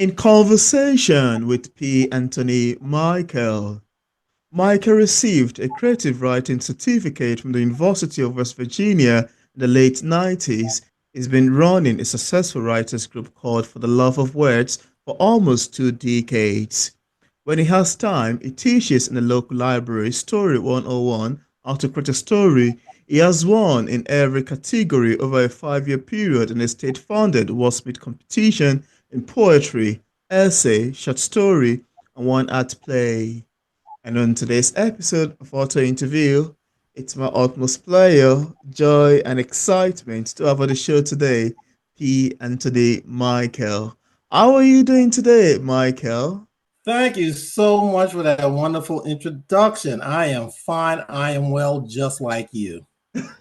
In conversation with P. Anthony Michael. Michael received a creative writing certificate from the University of West Virginia in the late 90s. He's been running a successful writers group called For the Love of Words for almost 2 decades. When he has time, he teaches in the local library Story 101 how to create a story. He has won in every category over a 5 year period in a state funded wordsmith competition in poetry, essay, short story, and one art play. And on today's episode of Auto Interview, it's my utmost pleasure, joy, and excitement to have on the show today, P. Anthony Michael. How are you doing today, Michael? Thank you so much for that wonderful introduction. I am fine. I am well, just like you.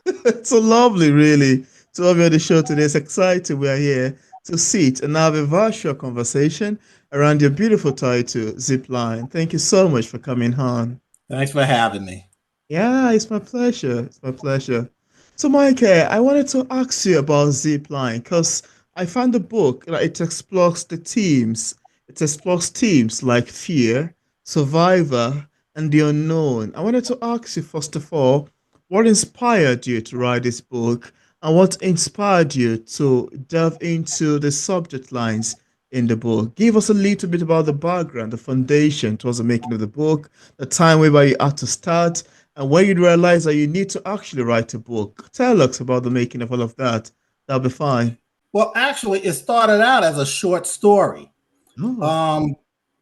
It's so lovely, really, to have you on the show today. It's exciting we are here to sit and have a virtual conversation around your beautiful title, Zipline. Thank you so much for coming on. Thanks for having me. Yeah, it's my pleasure. It's my pleasure. So, Mike, I wanted to ask you about Zipline because I found the book, it explores the themes. It explores themes like fear, survivor, and the unknown. I wanted to ask you, first of all, what inspired you to write this book and what inspired you to delve into the subject lines in the book? Give us a little bit about the background, the foundation towards the making of the book, the time whereby you had to start and when you realize that you need to actually write a book. Tell us about the making of all of that. That'll be fine. Well, actually, it started out as a short story. Oh, Um,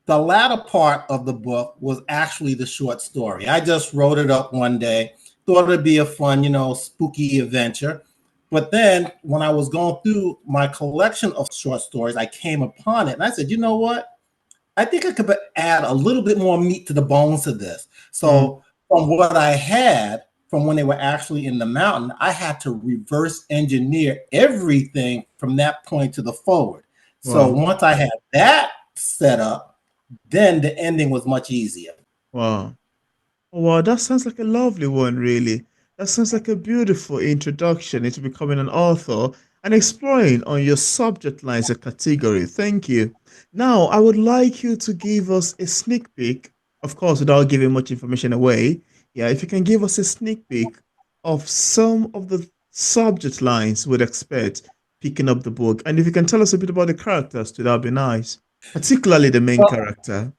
the latter part of the book was actually the short story. I just wrote it up one day, thought it'd be a fun, spooky adventure. But then when I was going through my collection of short stories, I came upon it and I said, you know what? I think I could add a little bit more meat to the bones to this. mm, So from what I had from when they were actually in the mountain, I had to reverse engineer everything from that point to the forward. So wow. once I had that set up, then the ending was much easier. Wow. Oh, wow, that sounds like a lovely one, really. That sounds like a beautiful introduction into becoming an author and exploring on your subject lines and category. Thank you. Now, I would like you to give us a sneak peek, of course, without giving much information away. Yeah, if you can give us a sneak peek of some of the subject lines we'd expect picking up the book. And if you can tell us a bit about the characters too, that'd be nice. Particularly the main Well, character.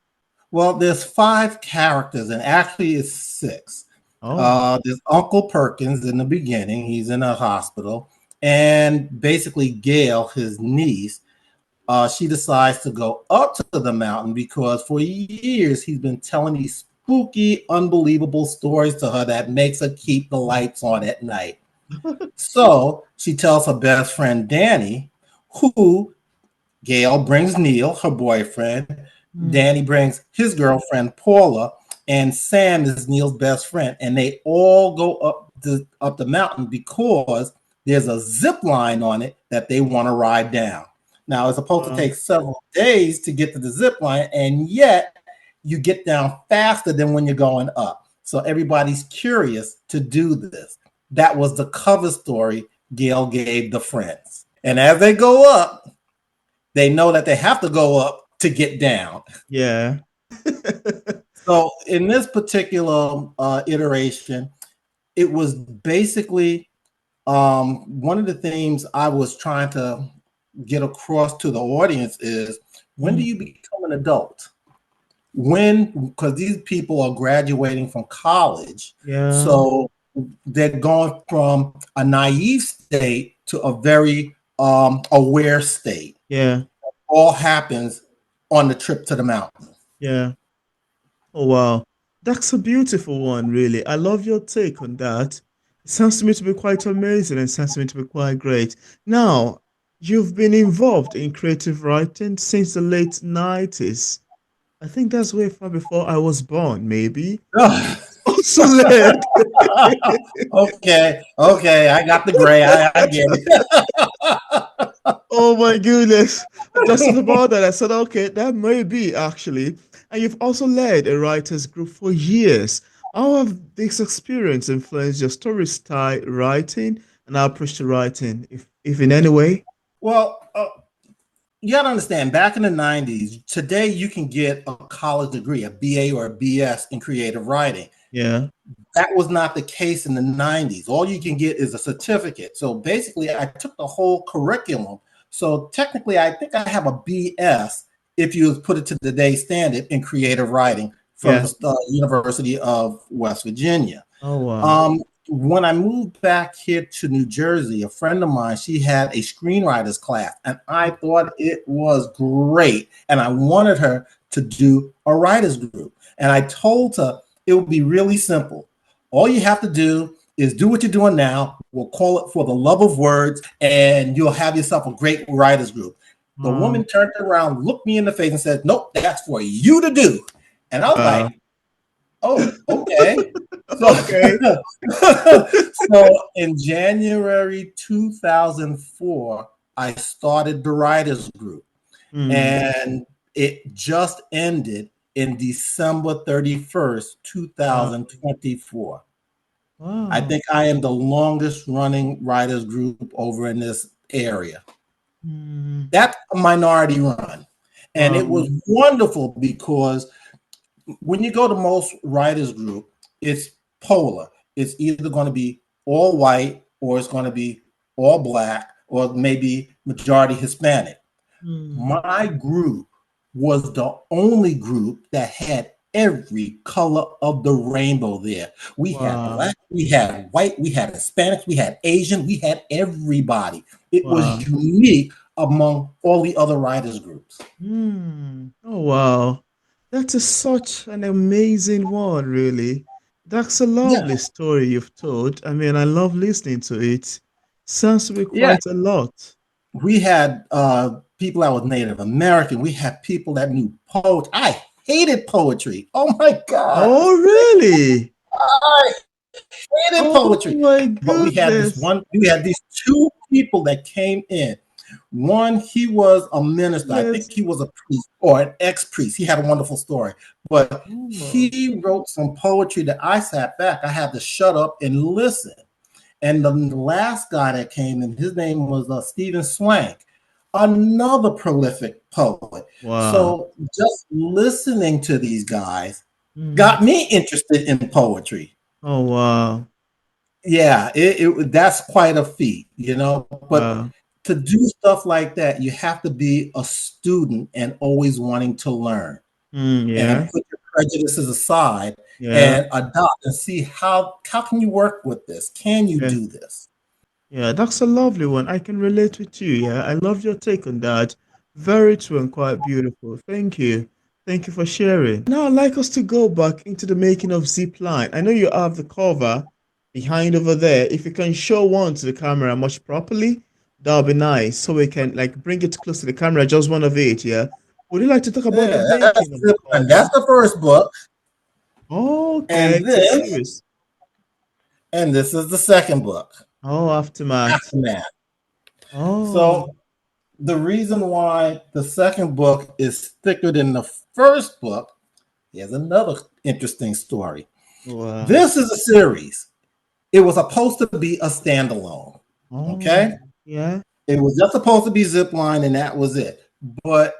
well, there's five characters, and actually it's six. Oh, There's Uncle Perkins in the beginning. He's in a hospital, and basically Gail, his niece, she decides to go up to the mountain because for years he's been telling these spooky, unbelievable stories to her that makes her keep the lights on at night. So she tells her best friend Danny, who Gail brings Neil, her boyfriend. hmm, Danny brings his girlfriend Paula, and Sam is Neil's best friend. And they all go up the mountain because there's a zip line on it that they want to ride down. Now it's supposed to wow. take several days to get to the zip line, and yet you get down faster than when you're going up. So everybody's curious to do this. That was the cover story Gail gave the friends. And as they go up, they know that they have to go up to get down. Yeah. So in this particular iteration, it was basically one of the themes I was trying to get across to the audience is when do Mm, you become an adult? When, because these people are graduating from college, yeah. so they're going from a naive state to a very aware state. Yeah. All happens on the trip to the mountain. Yeah. Oh, wow. That's a beautiful one, really. I love your take on that. It sounds to me to be quite amazing and sounds to me to be quite great. Now, you've been involved in creative writing since the late 90s. I think that's way far before I was born, maybe. Also led. Okay, I got the gray. I get Oh my goodness. I just thought about that. I said, okay, that may be actually. And you've also led a writers group for years. How have this experience influenced your story style writing and approach to writing, if in any way? well. you got to understand, back in the 90s, today you can get a college degree, a BA or a BS in creative writing. Yeah. That was not the case in the 90s. All you can get is a certificate. So basically, I took the whole curriculum. So technically, I think I have a BS if you put it to today's standard in creative writing from Yeah. the University of West Virginia. Oh wow. When I moved back here to New Jersey, a friend of mine, she had a screenwriters class, and I thought it was great. And I wanted her to do a writers group. And I told her it would be really simple. All you have to do is do what you're doing now. We'll call it For the Love of Words, and you'll have yourself a great writers group. The Wow. woman turned around, looked me in the face, and said, "Nope, that's for you to do." And I was Wow. like, "Oh, okay." So, Okay. so in January 2004, I started the writers group, Hmm. and it just ended in December 31st, Wow. 2024. I Wow. think I am the longest running writers group over in this area. Hmm. That's a minority run. And Wow. it was wonderful because when you go to most writers group, it's polar. It's either going to be all white or it's going to be all black or maybe majority Hispanic. Hmm. My group was the only group that had every color of the rainbow there. We had Wow. black, we had white, we had Hispanics, we had Asian, we had everybody. It Wow. was unique among all the other writers groups. Hmm. Oh wow. That is such an amazing one, really. That's a Yeah, lovely story you've told. I mean, I love listening to it. Sounds to be yeah. quite a lot. We had people that was Native American. We had people that knew poetry. I hated poetry. Oh my God. Oh, really? I hated Oh poetry. my But goodness. we had these two people that came in. One, he was a minister. I Yes. think he was a priest or an ex-priest. He had a wonderful story. But Oh, he wrote some poetry that I sat back. I had to shut up and listen. And the last guy that came in, his name was Stephen Swank, another prolific poet. wow. So just listening to these guys Mm. got me interested in poetry. Oh, wow. Yeah, that's quite a feat, you know. But Wow. to do stuff like that, you have to be a student and always wanting to learn Mm, and yeah. put your prejudices aside Yeah. and adopt and see how can you work with this? Can you Yeah. do this? Yeah, that's a lovely one. I can relate with you. Yeah, I love your take on that. Very true and quite beautiful. Thank you. Thank you for sharing. Now, I'd like us to go back into the making of Zipline. I know you have the cover behind over there. If you can show one to the camera much properly, that would be nice. So we can like bring it close to the camera, just one of it. Yeah. Would you like to talk about the Yeah, that's making of the and cover? that's the first book, Okay, and it's a this series. and this is the second book, Oh, aftermath. Aftermath. Oh, So the reason why the second book is thicker than the first book, here's another interesting story. wow. This is a series. It was supposed to be a standalone. Oh, Okay, yeah. it was just supposed to be Zipline, and that was it. But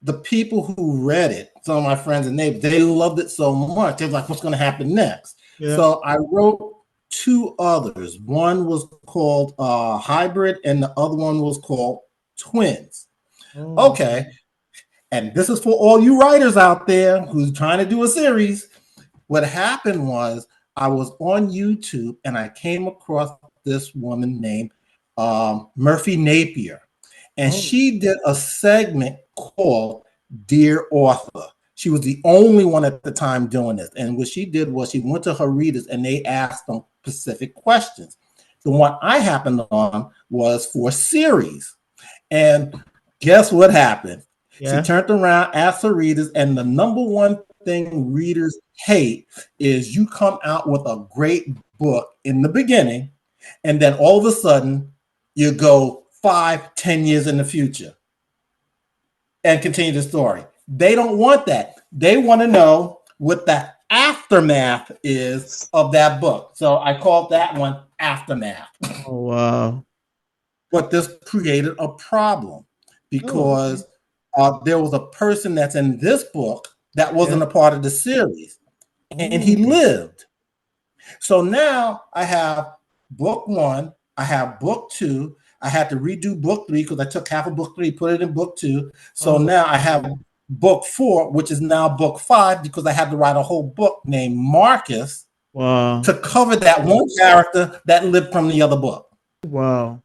the people who read it, some of my friends and neighbors, they loved it so much. They were like, what's going to happen next? Yeah. So I wrote two others. One was called Hybrid, and the other one was called Twins. Oh, Okay. And this is for all you writers out there who's trying to do a series. What happened was I was on YouTube and I came across this woman named Murphy Napier, and oh, she did a segment called Dear Author. She was the only one at the time doing this. And what she did was she went to her readers and they asked them specific questions. The one I happened on was for series. And guess what happened? She yeah. turned around, asked her readers, and the number one thing readers hate is you come out with a great book in the beginning, and then all of a sudden you go 5, 10 years in the future and continue the story. They don't want that. They want to know what the aftermath is of that book. So I called that one Aftermath. Oh, wow. But this created a problem Oh, okay. because there was a person that's in this book that Yeah. wasn't a part of the series, and Oh, he okay. lived. So now I have book one, I have book two. I had to redo book three because I took half of book three, put it in book two. So Oh, now I have book four, which is now book five, because I had to write a whole book named Marcus wow. to cover that one character that lived from the other book. Wow.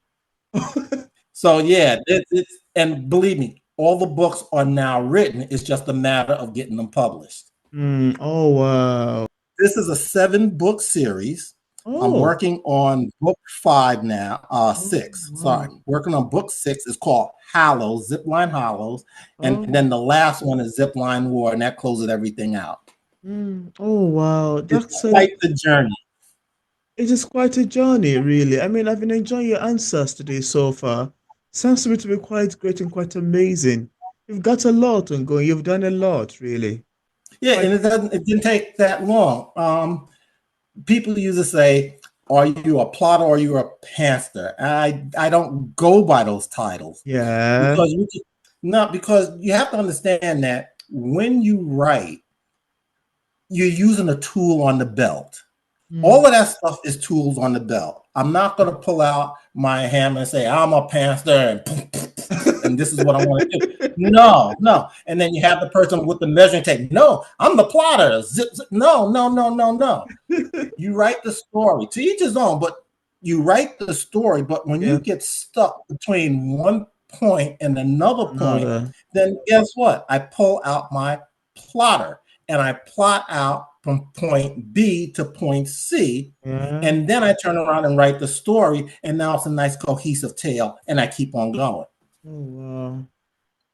So yeah, it's and believe me, all the books are now written. It's just a matter of getting them published. Oh, wow. This is a 7-book series. I'm Oh, working on book five now. oh, Six. Sorry, wow. working on book six. It's called Hollows, Zipline Hollows, and Oh, then the last one is Zipline War, and that closes everything out. oh, wow. It's quite the journey. It is quite a journey, really. I mean, I've been enjoying your answers today so far. Sounds to me to be quite great and quite amazing. You've got a lot on going. You've done a lot, really. Yeah, Quite. and it didn't take that long. People used to say, "Are you a plotter or are you a pantser?" I don't go by those titles Yeah. because not because you have to understand that when you write, you're using a tool on the belt. Mm, All of that stuff is tools on the belt. I'm not going to pull out my hammer and say I'm a pantser and this is what I want to do. No, no. And then you have the person with the measuring tape. No, I'm the plotter. Zip, zip. No, no, no, no, no. You write the story to each his own, but you write the story. But when yeah. you get stuck between one point and another point, Another. then guess what? I pull out my plotter and I plot out from point B to point C. Yeah. And then I turn around and write the story. And now it's a nice cohesive tale. And I keep on going. Oh, wow.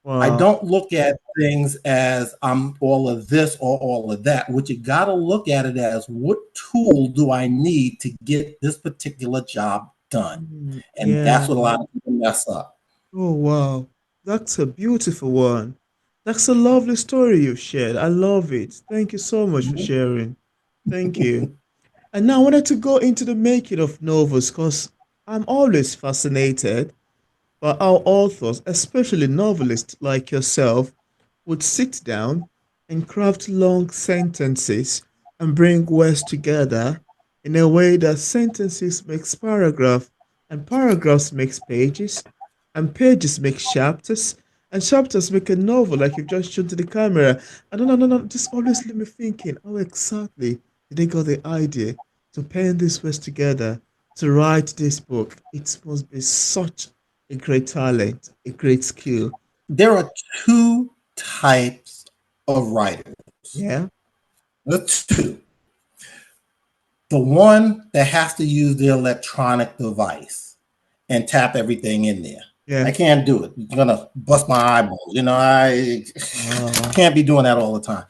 I Wow. don't look at things as I'm all of this or all of that. What you got to look at it as, what tool do I need to get this particular job done? And that's what a Yeah. lot of people mess up. Oh, wow. That's a beautiful one. That's a lovely story you've shared. I love it. Thank you so much for sharing. Thank you. And now I wanted to go into the making of novels because I'm always fascinated by how authors, especially novelists like yourself, would sit down and craft long sentences and bring words together in a way that sentences makes paragraph and paragraphs makes pages and pages make chapters and chapters make a novel like you've just shown to the camera. And no, this always leave me thinking, how exactly did they got the idea to pen these words together to write this book? It must be such a great talent, a great skill. There are two types of writers. Yeah, The two. The one that has to use the electronic device and tap everything in there. yeah. I can't do it. It's gonna bust my eyeballs. I Wow. can't be doing that all the time.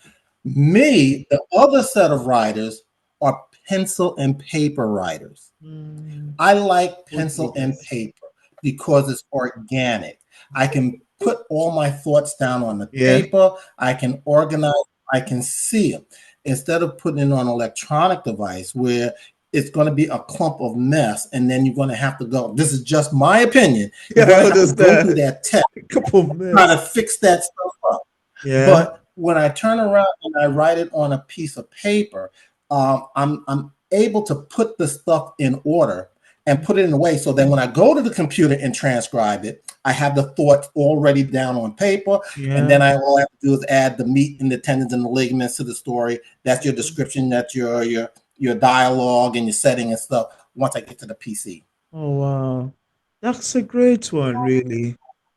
Me, the other set of writers are pencil and paper writers. Mm. I like Oh, pencil and yes. paper because it's organic. I can put all my thoughts down on the Yeah. paper. I can organize. I can see them instead of putting it on an electronic device where it's going to be a clump of mess, and then you're going to have to go. This is just my opinion. Yeah, You're going I to have to go through understand. that test, A couple of try to minutes. fix that stuff up. Yeah. But when I turn around and I write it on a piece of paper, I'm able to put the stuff in order and put it in a way so that when I go to the computer and transcribe it, I have the thoughts already down on paper, and Yeah. then all I have to do is add the meat and the tendons and the ligaments to the story. That's your description, that's your dialogue and your setting and stuff. Once I get to the PC. Oh, wow. That's a great one, really.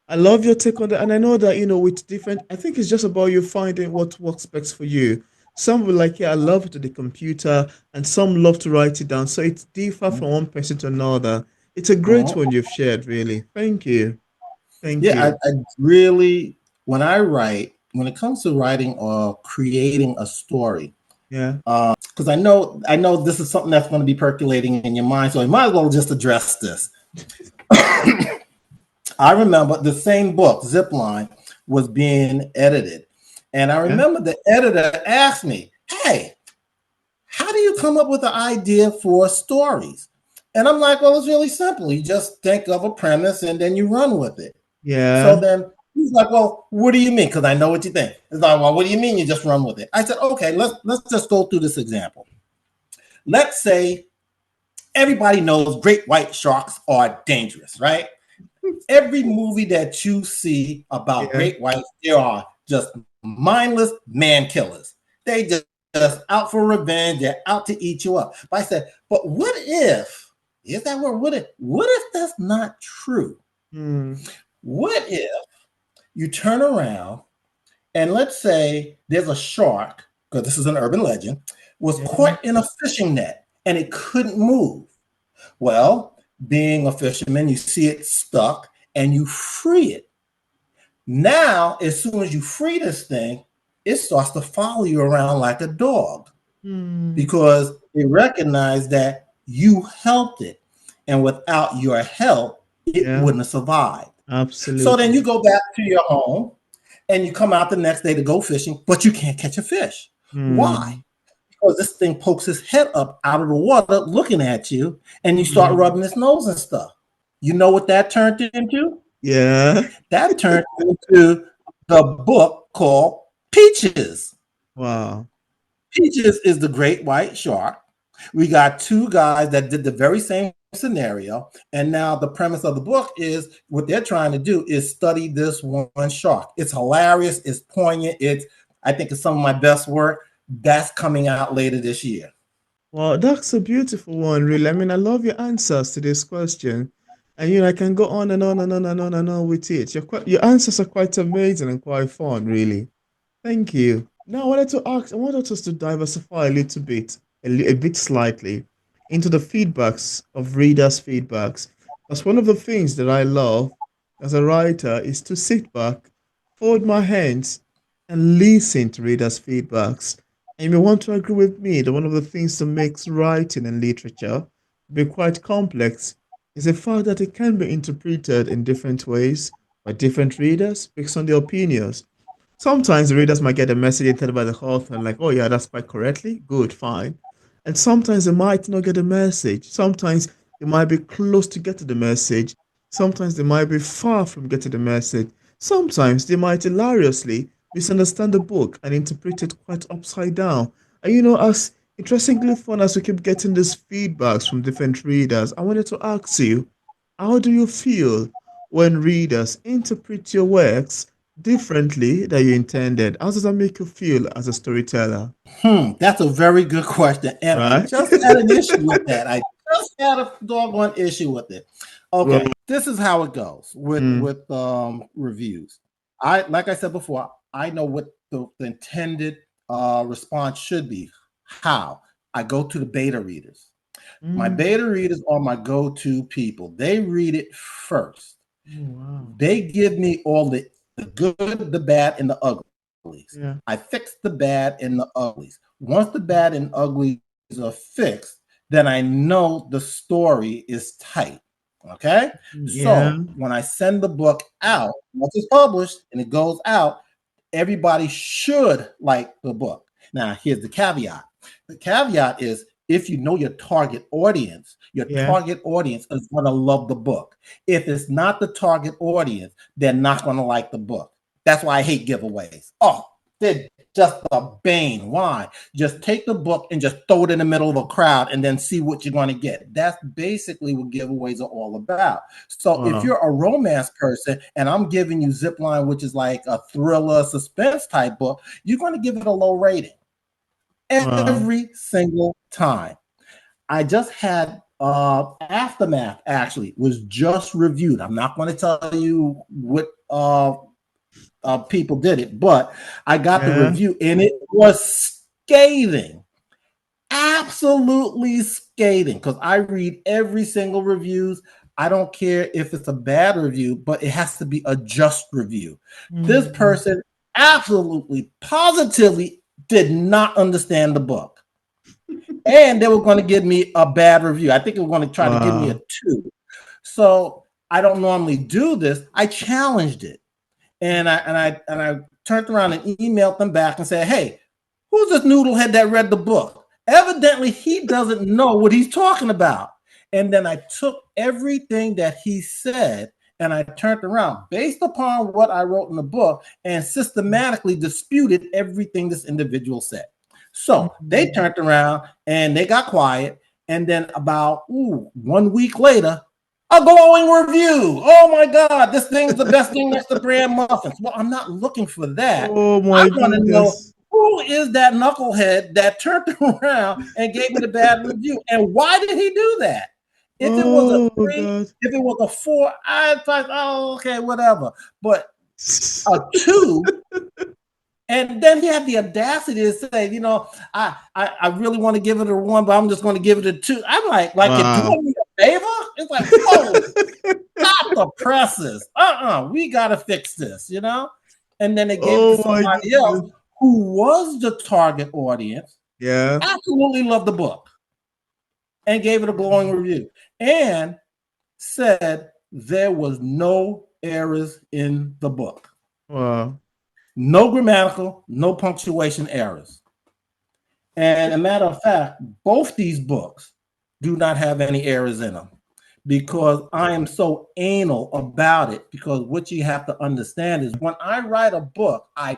I love your take on that. And I know that, with different, I think it's just about you finding what works best for you. Some will like, yeah, I love it to the computer, and some love to write it down. So it's differ from one person to another. It's a great Mhm. one you've shared, really. Thank you. Thank Yeah, you. I really, when I write, when it comes to writing or creating a story, Yeah. because I know this is something that's going to be percolating in your mind, so I might as well just address this. I remember the same book, Zipline, was being edited, and I Yeah. remember the editor asked me, "Hey, how do you come up with an idea for stories?" And I'm like, "Well, it's really simple. You just think of a premise and then you run with it." So Yeah. then He's like, well, what do you mean? Because I know what you think. It's like, well, what do you mean you just run with it? I said, okay, let's just go through this example. Let's say everybody knows great white sharks are dangerous, right? Every movie that you see about Yeah. great whites, there are just mindless man killers. They just out for revenge. They're out to eat you up. But I said, but what if, is that word, what if that's not true? Mm. What if you turn around and let's say there's a shark, because this is an urban legend, was Yeah. caught in a fishing net and it couldn't move. Well, being a fisherman, you see it stuck and you free it. Now, as soon as you free this thing, it starts to follow you around like a dog Mm. because they recognize that you helped it. And without your help, it Yeah. wouldn't have survived. So then you Absolutely. go back to your home and you come out the next day to go fishing, but you can't catch a fish. Why? Mm. Because this thing pokes his head up out of the water looking at you and you start Mm. rubbing his nose and stuff. You know what that turned into? Yeah. That turned into the book called Peaches. Wow. Peaches is the great white shark. We got two guys that did the very same scenario. And now the premise of the book is what they're trying to do is study this one shark. It's hilarious. It's poignant. I think it's some of my best work. That's coming out later this year. Well, that's a beautiful one, really. I mean, I love your answers to this question. And I can go on and on and on and on and on with it. Your answers are quite amazing and quite fun, really. Thank you. Now, I wanted us to diversify a little bit, a bit slightly, into the feedbacks of readers' feedbacks. That's one of the things that I love as a writer is to sit back, fold my hands, and listen to readers' feedbacks. And you may want to agree with me that one of the things that makes writing and literature be quite complex is the fact that it can be interpreted in different ways by different readers based on their opinions. Sometimes the readers might get a message intended by the author, and like, oh yeah, that's quite correctly, good, fine. And sometimes they might not get a message. Sometimes they might be close to getting the message. Sometimes they might be far from getting the message. Sometimes they might hilariously misunderstand the book and interpret it quite upside down. And as interestingly fun as we keep getting these feedbacks from different readers, I wanted to ask you, how do you feel when readers interpret your works differently than you intended? How does that make you feel as a storyteller? That's a very good question. And I Right? just had an issue with that. I just had a doggone issue with it. Well, Okay, this is how it goes with mm, reviews. Like I said before, I know what the intended response should be. How? I go to the beta readers. My mm, beta readers are my go-to people. They read it first. oh, wow. They give me all the good, the bad, and the uglies. Yeah. I fix the bad and the uglies. Once the bad and uglies are fixed, then I know the story is tight. Okay. Yeah. So when I send the book out, once it's published and it goes out, everybody should like the book. Now, here's the caveat. The caveat is if you know your Yeah. target audience is going to love the book. If it's not the target audience, they're not going to like the book. That's why I hate giveaways. Oh, they're just a bane. Why? Just take the book and just throw it in the middle of a crowd and then see what you're going to get. That's basically what giveaways are all about. So if Wow. you're a romance person and I'm giving you Zipline, which is like a thriller suspense type book, you're going to give it a low rating Wow. every single time. I just had Aftermath actually was just reviewed. I'm not going to tell you what people did it, but I got the Yeah. review and it was scathing, absolutely scathing. Because I read every single reviews. I don't care if it's a bad review, but it has to be a just review. This Mm, person absolutely, positively did not understand the book and they were going to give me a bad review. I think they were going to try to give me a wow. 2. So I don't normally do this. I challenged it, and I turned around and emailed them back and said, "Hey, who's this noodlehead that read the book? Evidently, he doesn't know what he's talking about." And then I took everything that he said and I turned around based upon what I wrote in the book and systematically disputed everything this individual said. So they Mm. turned around and they got quiet. And then about 1 week later, a glowing review. Oh my God, this thing's the best thing next to bran muffins. Well, I'm not looking for that. Oh I my want to know goodness. who is that knucklehead that turned around and gave me the bad review, and why did he do that? If it was a Oh 3, God. if it was a 4, I'd thought, oh, okay, whatever. But a 2, and then he had the audacity to say, I really want to give it a 1, but I'm just going to give it a 2. I'm like you're Wow. doing me a favor? It's like, whoa, stop the presses. We got to fix this, And then they gave it to Oh my somebody else goodness. who was the target audience, Yeah. absolutely loved the book, and gave it a glowing review, and said there was no errors in the book. Wow. No grammatical, no punctuation errors. And a matter of fact, both these books do not have any errors in them because I am so anal about it. Because what you have to understand is when I write a book, I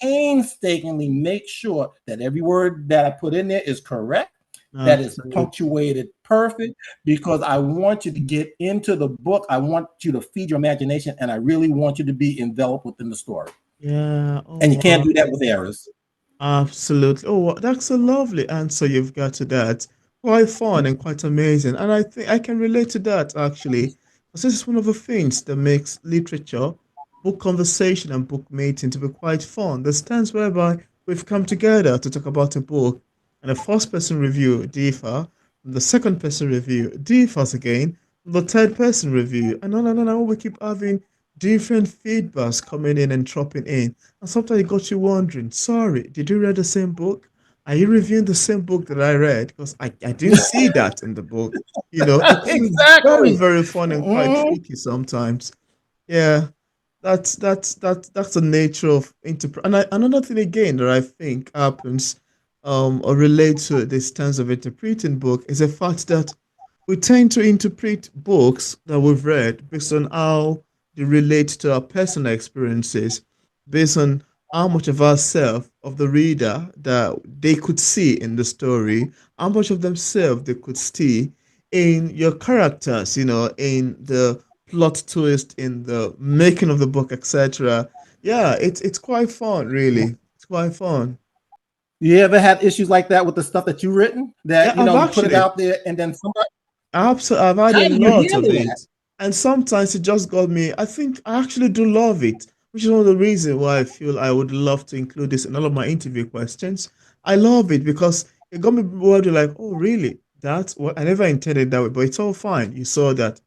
painstakingly make sure that every word that I put in there is correct, that is Absolutely. punctuated perfect, because I want you to get into the book. I want you to feed your imagination, and I really want you to be enveloped within the story. Yeah. And Oh you can't wow. do that with errors. Absolutely. Oh, that's a lovely answer you've got to that. Quite fun and quite amazing. And I think I can relate to that actually. Because this is one of the things that makes literature, book conversation, and book mating to be quite fun. There's times whereby we've come together to talk about a book, and the first person review differ, and the second person review differs again, and the third person review, and on, we keep having different feedbacks coming in and dropping in. And sometimes it got you wondering, sorry, did you read the same book? Are you reviewing the same book that I read? Because I didn't see that in the book. It's very, Exactly. very fun and quite Mhm. tricky sometimes. Yeah, that's the nature of interpret. And another thing again that I think happens, or relates to this terms of interpreting book is the fact that we tend to interpret books that we've read based on how they relate to our personal experiences, based on how much of ourselves, of the reader, that they could see in the story, how much of themselves they could see in your characters, in the plot twist, in the making of the book, etc. Yeah, it's quite fun, really. It's quite fun. You ever had issues like that with the stuff that you've written? Yeah, That I've you put it actually out there, and then somebody, I've had how a do you lot of handle that? it. And sometimes it just got me. I think I actually do love it, which is one of the reasons why I feel I would love to include this in all of my interview questions. I love it because it got me wondering, like, oh, really? That's what I never intended that way, but it's all fine. You saw that.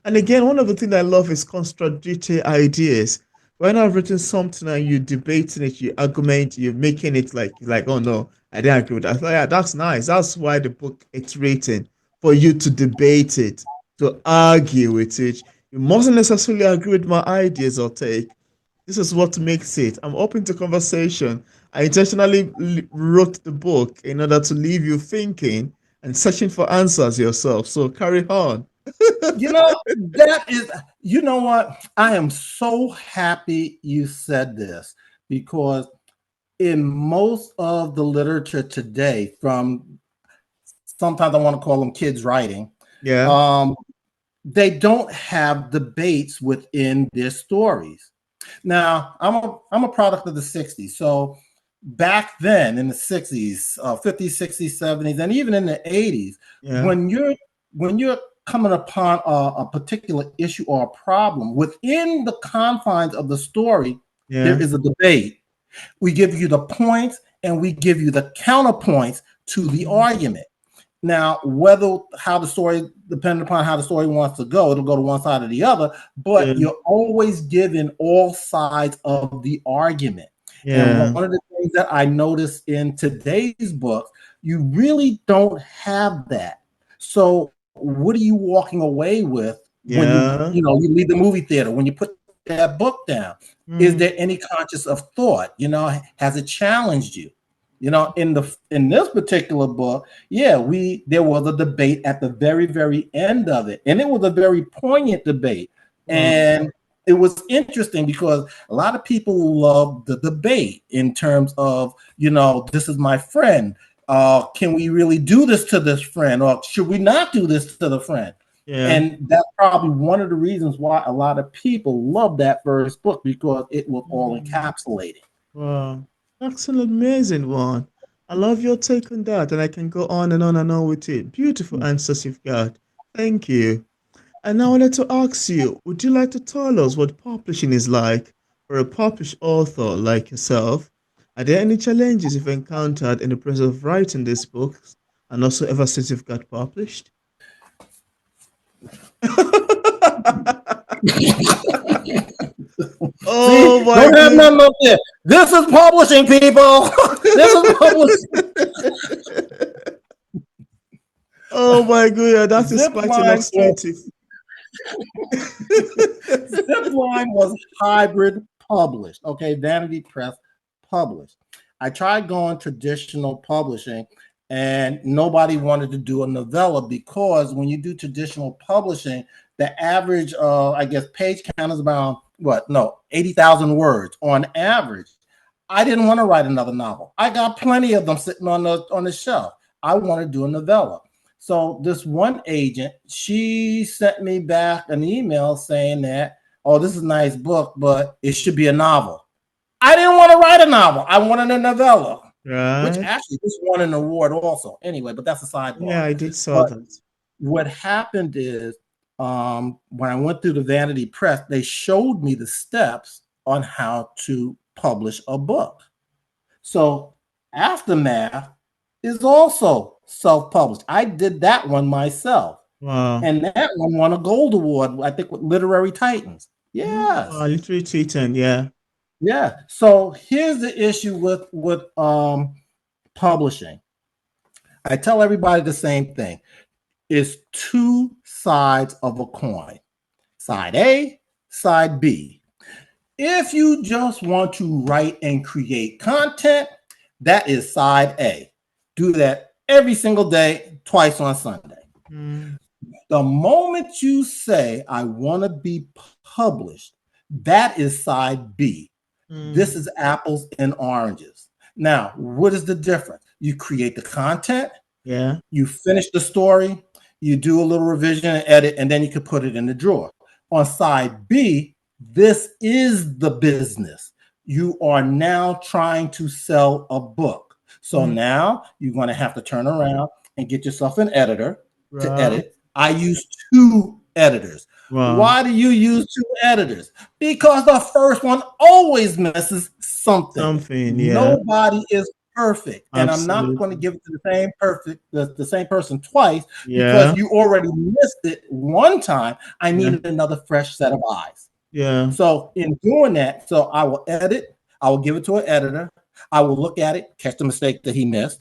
And again, one of the things I love is contradictory ideas. When I've written something and you debating it, you argument, you're making it like, oh no, I didn't agree with that. So, yeah, that's nice. That's why the book it's written for you to debate it, to argue with it. You mustn't necessarily agree with my ideas or take. This is what makes it. I'm open to conversation. I intentionally wrote the book in order to leave you thinking and searching for answers yourself. So carry on. That is, you know what? I am so happy you said this because in most of the literature today, from sometimes I want to call them kids writing, Yeah, um, they don't have debates within their stories. Now, I'm a product of the 60s. So back then in the 60s, 50s, 60s, 70s, and even in the 80s, yeah, when you're coming upon a particular issue or a problem within the confines of the story, there yeah. is a debate. We give you the points and we give you the counterpoints to the Mhm. argument. Now, whether how the story, depending upon how the story wants to go, it'll go to one side or the other, but Yeah, you're always given all sides of the argument. And one yeah, of the things that I noticed in today's book, you really don't have that. So, what are you walking away with when yeah. you leave the movie theater, when you put that book down? Is Mm, there any conscious of thought? Has it challenged you? In this particular book, yeah, there was a debate at the very, very end of it, and it was a very poignant debate. And it was interesting because a lot of people love the debate in terms of, this is my friend. Can we really do this to this friend, or should we not do this to the friend? Yeah. And that's probably one of the reasons why a lot of people love that first book, because it was all encapsulated. Wow. That's an amazing one. I love your take on that, and I can go on and on and on with it. Beautiful answers you've got. Thank you. And now I wanted to ask you, would you like to tell us what publishing is like for a published author like yourself? Are there any challenges you've encountered in the process of writing these books and also ever since you've got published? Oh See, my don't have goodness. nothing up there. This is publishing, people. This is publishing. Oh my goodness, that is quite Zipline illustrative. Zipline was hybrid published. Okay, Vanity Press published. I tried going traditional publishing, and nobody wanted to do a novella, because when you do traditional publishing, the average, I guess, page count is about 80,000 words on average. I didn't want to write another novel. I got plenty of them sitting on the shelf. I want to do a novella. So this one agent, she sent me back an email saying that, oh, this is a nice book, but it should be a novel. I didn't want to write a novel. I wanted a novella, which Right? actually just won an award also. Anyway, but that's a sidebar. Yeah, I did saw But that. what happened is, when I went through the Vanity Press, they showed me the steps on how to publish a book. So Aftermath is also self-published. I did that one myself. Wow. And that one won a gold award, I think, with Literary Titans. Yes. Literally tweeting, yeah. Yeah. So here's the issue with publishing. I tell everybody the same thing. It's two sides of a coin. Side A, side B. If you just want to write and create content, that is side A. Do that every single day, twice on Sunday. The moment you say, I want to be published, that is side B. This is apples and oranges. Now, what is the difference? You create the content, Yeah. you finish the story, you do a little revision and edit, and then you can put it in the drawer. On side B, this is the business. You are now trying to sell a book. So now you're going to have to turn around and get yourself an editor to edit. I use two editors. Wow. Why do you use two editors? Because the first one always misses something. Yeah. Nobody is perfect. And Absolutely. I'm not going to give it to the same person twice, because you already missed it one time. I needed another fresh set of eyes. Yeah. So in doing that, so I will edit, I will give it to an editor, I will look at it, catch the mistake that he missed,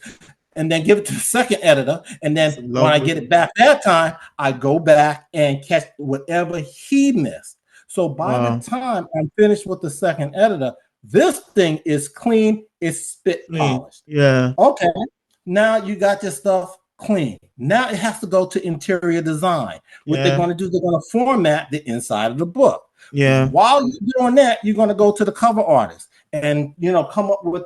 and then give it to the second editor. And then when I get it back that time, I go back and catch whatever he missed. So by the time I'm finished with the second editor, this thing is clean, it's spit polished. Yeah. Okay. Now you got your stuff clean. Now it has to go to interior design. What they're going to do, they're going to format the inside of the book. Yeah. While you're doing that, you're going to go to the cover artist and come up with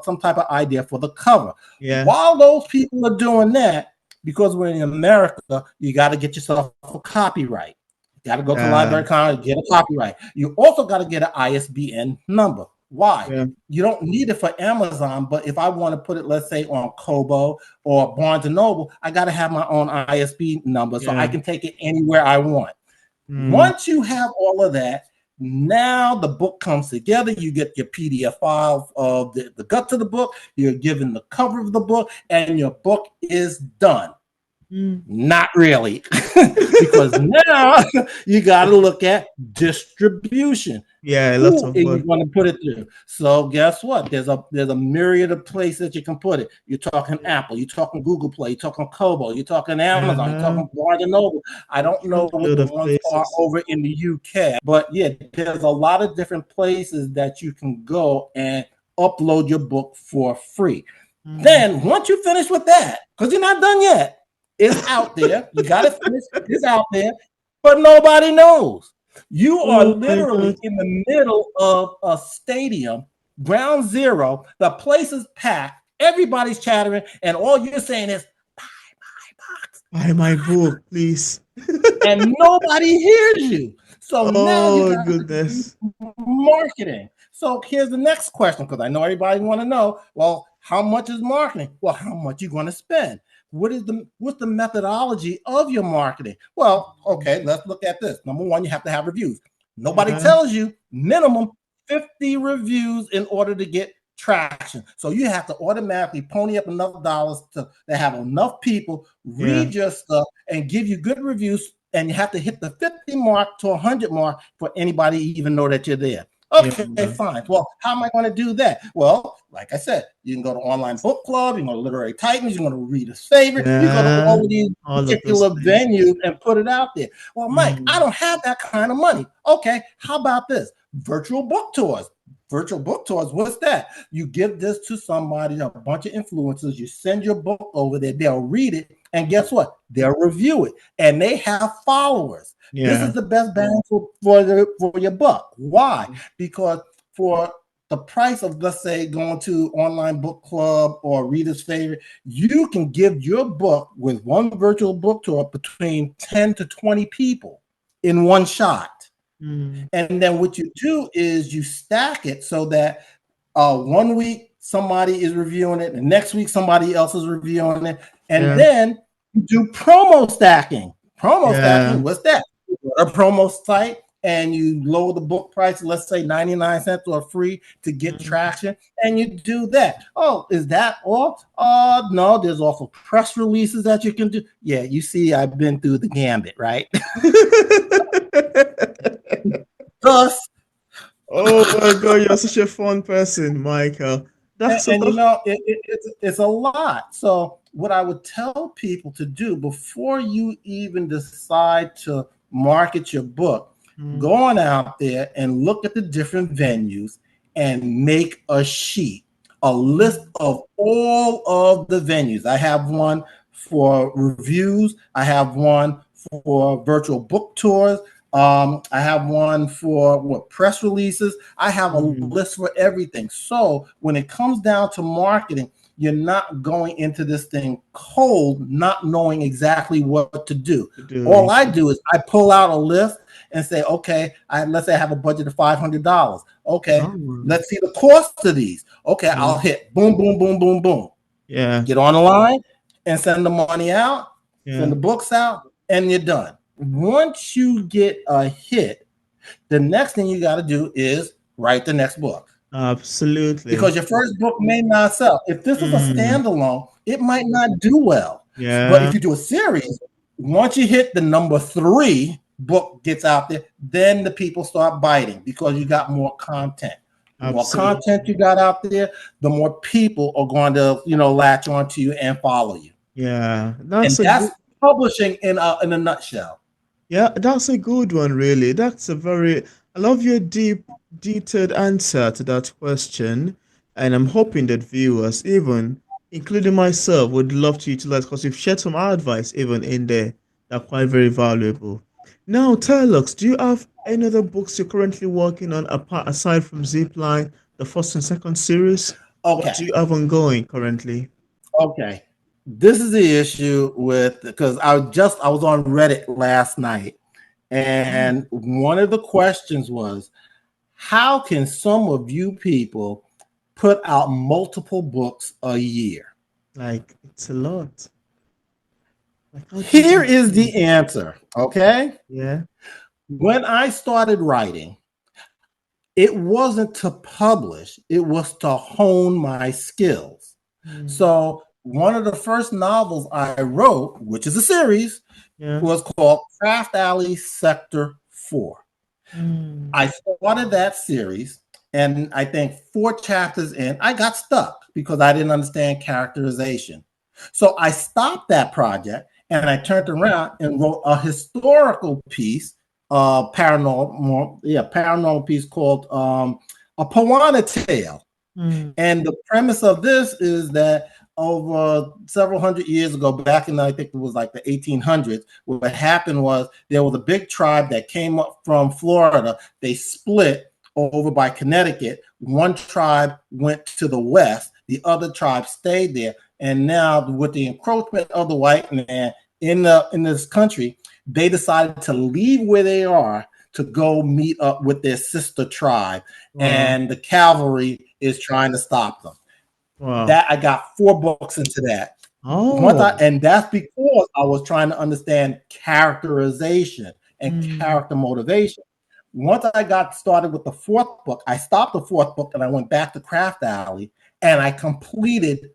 some type of idea for the cover. Yeah. While those people are doing that, because we're in America, you got to get yourself a copyright. You got to go to the Library of Congress, get a copyright. You also got to get an ISBN number. Why? Yeah. You don't need it for Amazon, but if I want to put it, let's say, on Kobo or Barnes & Noble, I got to have my own ISBN number so I can take it anywhere I want. Once you have all of that, now the book comes together. You get your PDF file of the guts of the book. You're given the cover of the book, and your book is done. Not really, because now you got to look at distribution. Yeah, lots of you're going to put it through. So guess what? There's a myriad of places that you can put it. You're talking Apple, you're talking Google Play, you're talking Kobo, you're talking Amazon, you're talking Barnes & Noble. I don't know what the ones are over in the UK, but yeah, there's a lot of different places that you can go and upload your book for free. Then once you finish with that, because you're not done yet, it's out there. You got to finish. It's out there, but nobody knows. You are Oh my God. literally in the middle of a stadium, ground zero. The place is packed. Everybody's chattering, and all you're saying is buy my box, Buy my book, please. and nobody hears you. So now you Oh got to do goodness. marketing. So here's the next question, because I know everybody want to know. Well, how much is marketing? Well, how much you going to spend? What's the methodology of your marketing? Well, okay, let's look at this. Number one, you have to have reviews. Nobody Yeah, tells you minimum 50 reviews in order to get traction. So you have to automatically pony up enough dollars to have enough people yeah, read your stuff and give you good reviews. And you have to hit the 50 mark to 100 mark for anybody to even know that you're there. Okay, yeah, fine. Well, how am I going to do that? Well, like I said, you can go to online book club, you can go to literary titans, you can go to reader's favorite, you go to yeah. all of these All of those particular places. venues and put it out there. Well, Mike, I Mm, don't have that kind of money. Okay, how about this? Virtual book tours. Virtual book tours, what's that? You give this to somebody, a bunch of influencers, you send your book over there, they'll read it, and guess what? They'll review it, and they have followers. This is yeah. the best bang for your buck. Why? Because for the price of, let's say, going to online book club or reader's favorite, you can give your book with one virtual book tour between 10 to 20 people in one shot. Mm, And then what you do is you stack it so that 1 week somebody is reviewing it, and next week somebody else is reviewing it, and yeah, then you do promo stacking. Promo yeah. stacking, what's that? A promo site, and you lower the book price, let's say 99 cents or free to get Mm. traction, and you do that. Oh, is that all? No, there's also press releases that you can do. Yeah, you see, I've been through the gambit, right? Thus, Oh my God, you're such a fun person, Michael. That's and you enough. know it's a lot. So what I would tell people to do before you even decide to market your book, go Mm, on out there and look at the different venues and make a sheet, a list mm, of all of the venues. I have one for reviews, I have one for virtual book tours, I have one for what, press releases. I have a mm, list for everything. So when it comes down to marketing, you're not going into this thing cold, not knowing exactly what to do. to do All it. I do is I pull out a list and say, okay, let's say I have a budget of $500. Okay, Oh, let's see the cost of these. Okay, yeah, I'll hit boom, boom, boom, boom, boom. yeah, Get on the line and send the money out, send yeah. the books out, and you're done. Once you get a hit, the next thing you got to do is write the next book, Absolutely. because your first book may not sell. If this is a Mm, standalone, it might not do well. But yeah, if you do a series, once you hit the number 3 book gets out there, then the people start biting because you got more content. The more content absolutely. you got out there, the more people are going to, latch onto you and follow you. Yeah, And that's a that's good. publishing in a nutshell. Yeah, that's a good one, really. That's a very. I love your deep, detailed answer to that question, and I'm hoping that viewers, even including myself, would love to utilize because you've shared some advice even in there that are quite very valuable. Now, Tylux, do you have any other books you're currently working on apart aside from Zipline, the first and second series? What Okay. do you have ongoing currently? Okay. This is the issue with, because I was on Reddit last night, Mm, and one of the questions was, how can some of you people put out multiple books a year? like it's a lot. Like how do you Here even is do the it? answer. Okay. Yeah. When I started writing, it wasn't to publish, it was to hone my skills. Mm, So, one of the first novels I wrote, which is a series, yeah. was called Craft Alley Sector 4. Mm, I started that series, and I think 4 chapters in, I got stuck because I didn't understand characterization. So I stopped that project and I turned around and wrote a historical piece, paranormal piece called A Pawana Tale. mm, And the premise of this is that over several hundred years ago, back in I think it was like the 1800s, what happened was there was a big tribe that came up from Florida. They split over by Connecticut. One tribe went to the west, the other tribe stayed there. And now, with the encroachment of the white man in this country, they decided to leave where they are to go meet up with their sister tribe, Wow. and the cavalry is trying to stop them. Wow. That I got 4 books into that. Oh. And that's because I was trying to understand characterization and Mm. character motivation. Once I got started with the 4th book, I stopped the 4th book and I went back to Craft Alley and I completed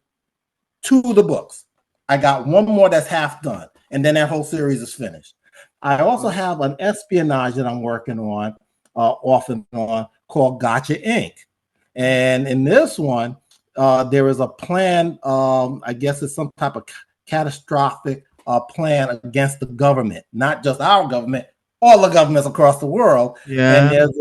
2 of the books. I got one more that's half done, and then that whole series is finished. I also have an espionage that I'm working on, off and on, called Gotcha Inc. And in this one, there is a plan. I guess it's some type of catastrophic plan against the government, not just our government, all the governments across the world. And Yeah. there's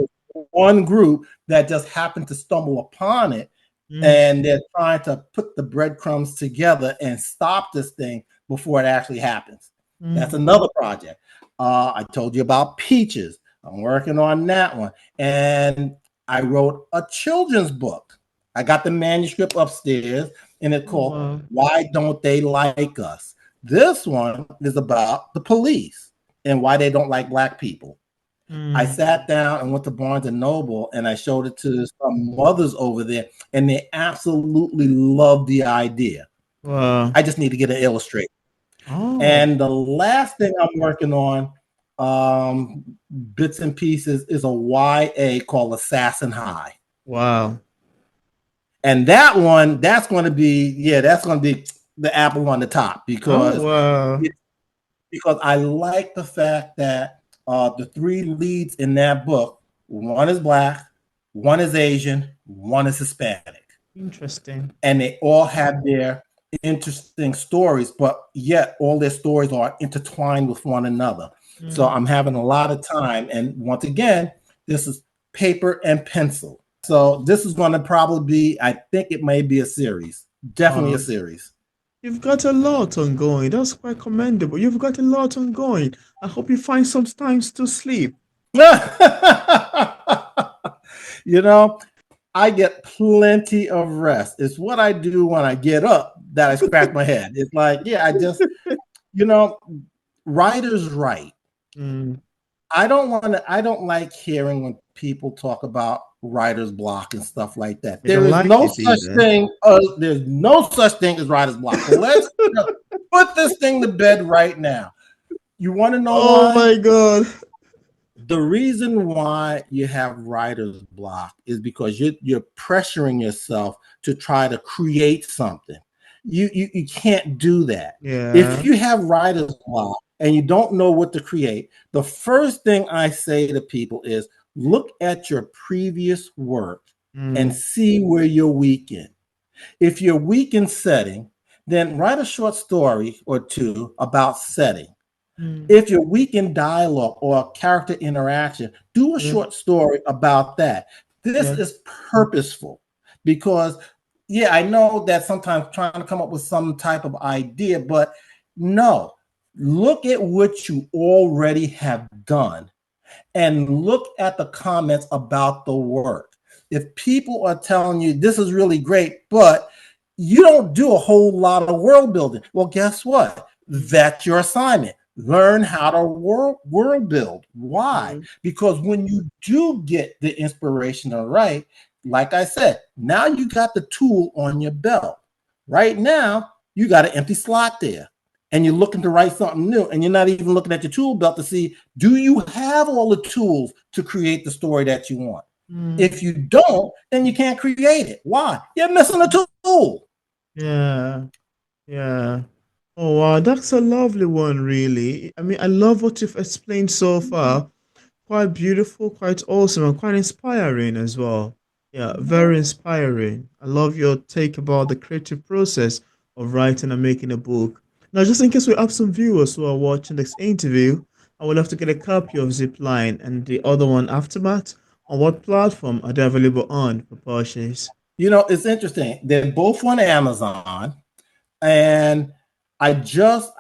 one group that just happened to stumble upon it, Mm. and they're trying to put the breadcrumbs together and stop this thing before it actually happens. That's Mm. another project. I told you about Peaches. I'm working on that one. And I wrote a children's book. I got the manuscript upstairs, and it's Oh, called wow. Why Don't They Like Us? This one is about the police and why they don't like Black people. I Mm. sat down and went to Barnes and Noble and I showed it to some mothers over there, and they absolutely loved the idea. Wow. I just need to get an illustrator. Oh. And the last thing I'm working on, bits and pieces, is a YA called Assassin High. Wow. And that one, that's going to be the apple on the top, Oh, wow. because I like the fact that the 3 leads in that book, one is Black, one is Asian, one is Hispanic. Interesting. And they all have their interesting stories, but yet all their stories are intertwined with one another. So Mm. I'm having a lot of time. And once again, this is paper and pencil. So this is going to probably be, I think it may be a series, definitely a Wow. series. You've got a lot ongoing. That's quite commendable. You've got a lot ongoing. I hope you find some times to sleep. You know, I get plenty of rest. It's what I do when I get up that I scratch my head. It's like, yeah, you know, writers write. Mm. I don't like hearing when people talk about writer's block and stuff like that. You don't like it either. There's no such thing as writer's block. So let's put this thing to bed right now. You want to know Oh why? my God. The reason why you have writer's block is because you're pressuring yourself to try to create something. You can't do that. If Yeah. you have writer's block and you don't know what to create, the first thing I say to people is look at your previous work and Mm. see where you're weak in. If you're weak in setting, then write a short story or 2 about setting. Mm. If you're weak in dialogue or character interaction, do a Yeah. short story about that. This Yeah. is purposeful because, yeah, I know that sometimes trying to come up with some type of idea, but no, look at what you already have done and look at the comments about the work. If people are telling you this is really great, but you don't do a whole lot of world building, well, guess what? Mm. That's your assignment. Learn how to world build. Why? Mm. Because when you do get the inspiration to write, like I said, now you got the tool on your belt. Right now, you got an empty slot there, and you're looking to write something new, and you're not even looking at your tool belt to see, do you have all the tools to create the story that you want? Mm. If you don't, then you can't create it. Why? You're missing a tool. Yeah. Yeah. Oh wow, that's a lovely one, really. I mean, I love what you've explained so far. Quite beautiful, quite awesome, and quite inspiring as well. Yeah, very inspiring. I love your take about the creative process of writing and making a book. Now, just in case we have some viewers who are watching this interview, I would love to get a copy of Zipline and the other one, Aftermath. On what platform are they available on for purchase? You know, it's interesting. They're both on Amazon. And I just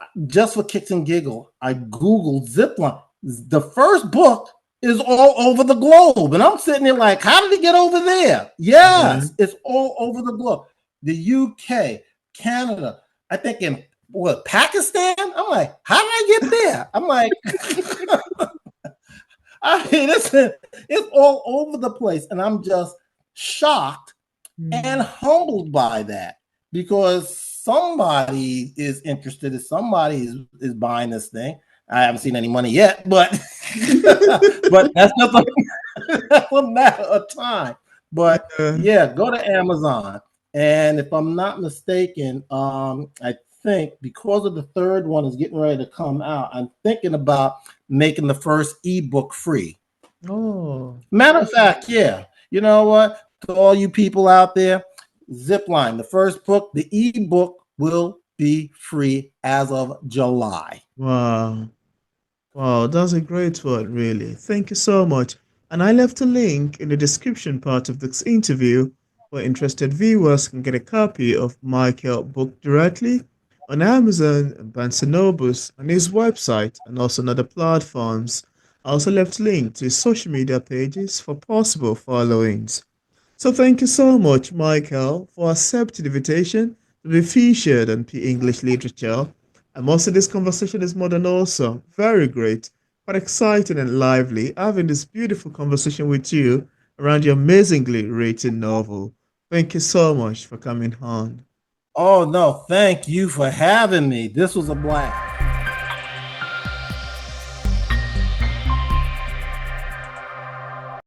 for kicks and giggle, I Googled Zipline. The first book is all over the globe. And I'm sitting there like, how did it get over there? Yeah. Yes, it's all over the globe. The UK, Canada, I think in what, Pakistan? I'm like, how did I get there? I'm like, I mean, it's all over the place. And I'm just shocked and Mm. humbled by that because somebody is interested, if somebody is buying this thing. I haven't seen any money yet, but but that's just that's a matter of time. But Yeah. yeah, go to Amazon. And if I'm not mistaken, I think because of the third one is getting ready to come out, I'm thinking about making the first ebook free. Oh. Matter of fact, yeah. You know what? To all you people out there, Zipline, the first book, the ebook will be free as of July. Wow. Wow, that's a great one, really. Thank you so much. And I left a link in the description part of this interview where interested viewers can get a copy of Michael book directly on Amazon and Barnes& and Nobles on his website and also on other platforms. I also left a link to his social media pages for possible followings. So thank you so much, Michael, for accepting the invitation to be featured on P English Literature. And also, this conversation is more than awesome. Very great, quite exciting and lively having this beautiful conversation with you around your amazingly written novel. Thank you so much for coming on. Oh, no, thank you for having me. This was a blast.